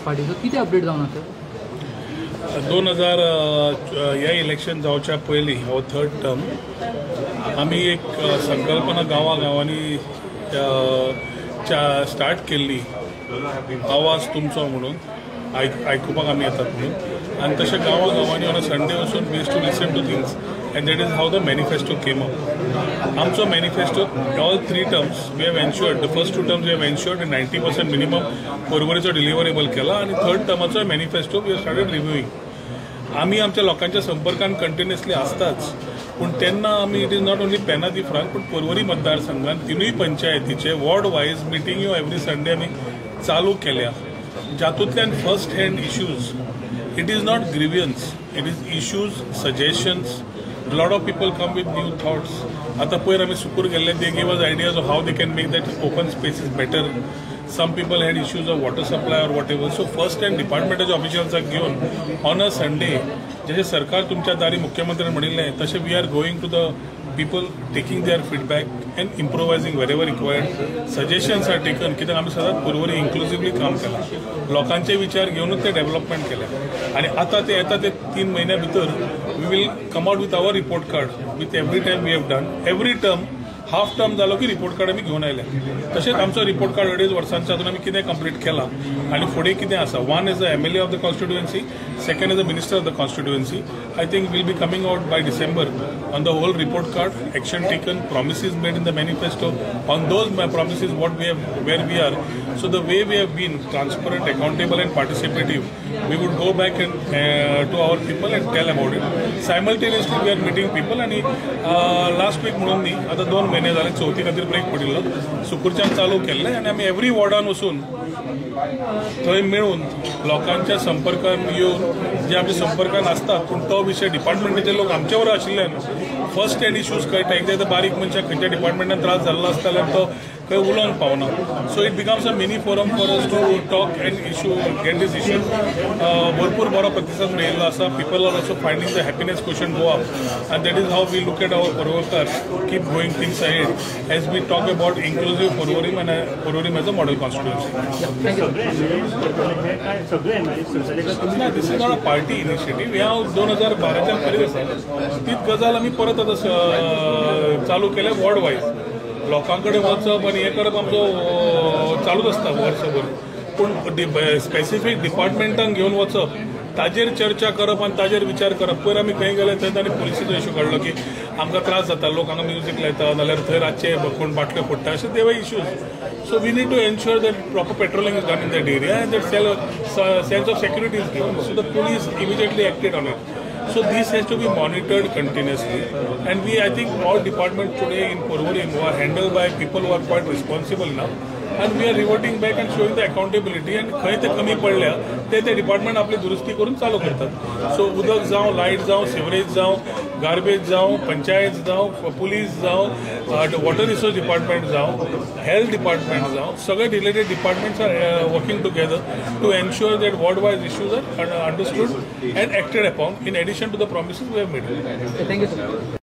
पार्टीचो किती अपडेट जावन आसा 2000 ह्या इलेक्शन जावच्या पयलीं हो थर्ड टर्म आमी एक संकल्पना गांवांनी स्टार्ट केल्ली आवाज तुमचो म्हणून आयकुपाक आमी येतात म्हणून आनी तशें गांवांनी ऑन अ संडे वचून बेज to listen to things and that is how the manifesto came up आमचो manifesto all 3 terms we have ensured the first 2 terms we have ensured 90% minimum परवरीचो डिलिव्हरेबल केला आनी थर्ड टर्माचो manifesto we have started reviewing आमी आमच्या लोकांच्या संपर्कान continuously आसताच पूण तेन्ना आमी इट इज नॉट ओन्ली पेना दी फ्रांक पूण परवरी मतदारसंघात 3 पंचायतीचे ward wise meeting every Sunday आमी चालू केल्या जातूंतल्यान first hand issues it is not grievance it is issues suggestions lot of people come with new thoughts आतां पयर आमी सुकूर गेल्ले they give us ideas of how they can make that open spaces better some people had issues of water supply or whatever. So first and departmental officials are given on a Sunday. जसे सरकार तुमच्या दारी मुख्यमंत्र्यांनी म्हणिल्लें तशें we are going to the people taking their feedback and improvising wherever required. Suggestions are taken कित्याक आमी सदांच परवरी इन्क्लुसिवली काम केलां लोकांचे विचार घेवनूच ते डेव्हलपमेंट केले आनी आतां ते येता ते 3 म्हयन्या भितर we will come out with our report card with every time we have done every term half term जालो की रिपोर्ट कार्ड आमी घेवन आयले तशेंच आमचो रिपोर्ट कार्ड 2.5 वर्सांच्या हातून आमी कितें कंप्लीट केलां आनी फुडें कितें आसा one is the MLA of the constituency second is the minister of the constituency I think will be coming out by December on the whole report card action taken promises made in the manifesto on those promises what we have where we are so the way we have been transparent accountable and participative we would go back and to our people and tell about it simultaneously we are meeting people आणि last weak म्हणून न्ही आता 2 महिने झाले चौथी खातीर break पडिल्लो सुकूरच्यान चालू केल्लें आनी आमी एवरी वॉर्डान वचून थंय मेळून लोकांच्या संपर्कान येवन जे आमच्या संपर्कान आसतात पूण तो विशय डिपार्टमेंटाचे लोक आमचे बरोबर आशिल्ल्यान फर्स्ट हँड इश्यूज कळटा एकदा बारीक मनशाक खंयच्या डिपार्टमेंटान त्रास जाल्लो आसता जाल्यार तो खंय उलोवंक पावना so it becomes a mini forum for us to talk and issue get these issue भरपूर बरो प्रतिसाद मेळिल्लो आसा people are also finding the happiness question go up and that is how we look at our परवरकार keep going things ahead as we talk about inclusive Porvorim and Porvorim as a model constituency this is not a party initiative ह्या 2012च्या पयलीं आसा तीच गजाल आमी परत आतां चालू केल्या वॉर्ड वायज लोकांकडे वचप आणि हे करप आमचो चालूच आसता वर्सभर पूण स्पेसिफीक डिपार्टमेंटान घेवन वचप ताजेर चर्चा करप आनी ताजेर विचार करप पयर आमी खंय गेले थंय तांणी पुलिसेचो इश्यू काडलो की आमकां त्रास जाता लोक हांगा म्युजीक लायता नाल्यार थंय रातचे कोण बाटल्यो फोडटा अशे देव issues so we need to ensure that proper patrolling is done in that area and that sense of security is given so the police immediately acted on it So this has to be monitored continuously and I think all departments today in Porvorim are handled by people who are quite responsible now and we are reverting back and showing the accountability and खंय ते कमी पडल्या ते department आपली दुरुस्ती करून चालू करतात सो उदक जावं लायट जावं सिवरेज जावं गार्बेज जावं पंचायत जावं पुलीस जावं वॉटर रिसोर्स डिपार्टमेंट जावं हेल्थ डिपार्टमेंट जावं सगळे related departments are working together to ensure that ward wise issues are understood and acted upon in addition to the promises we have made. Thank you, sir.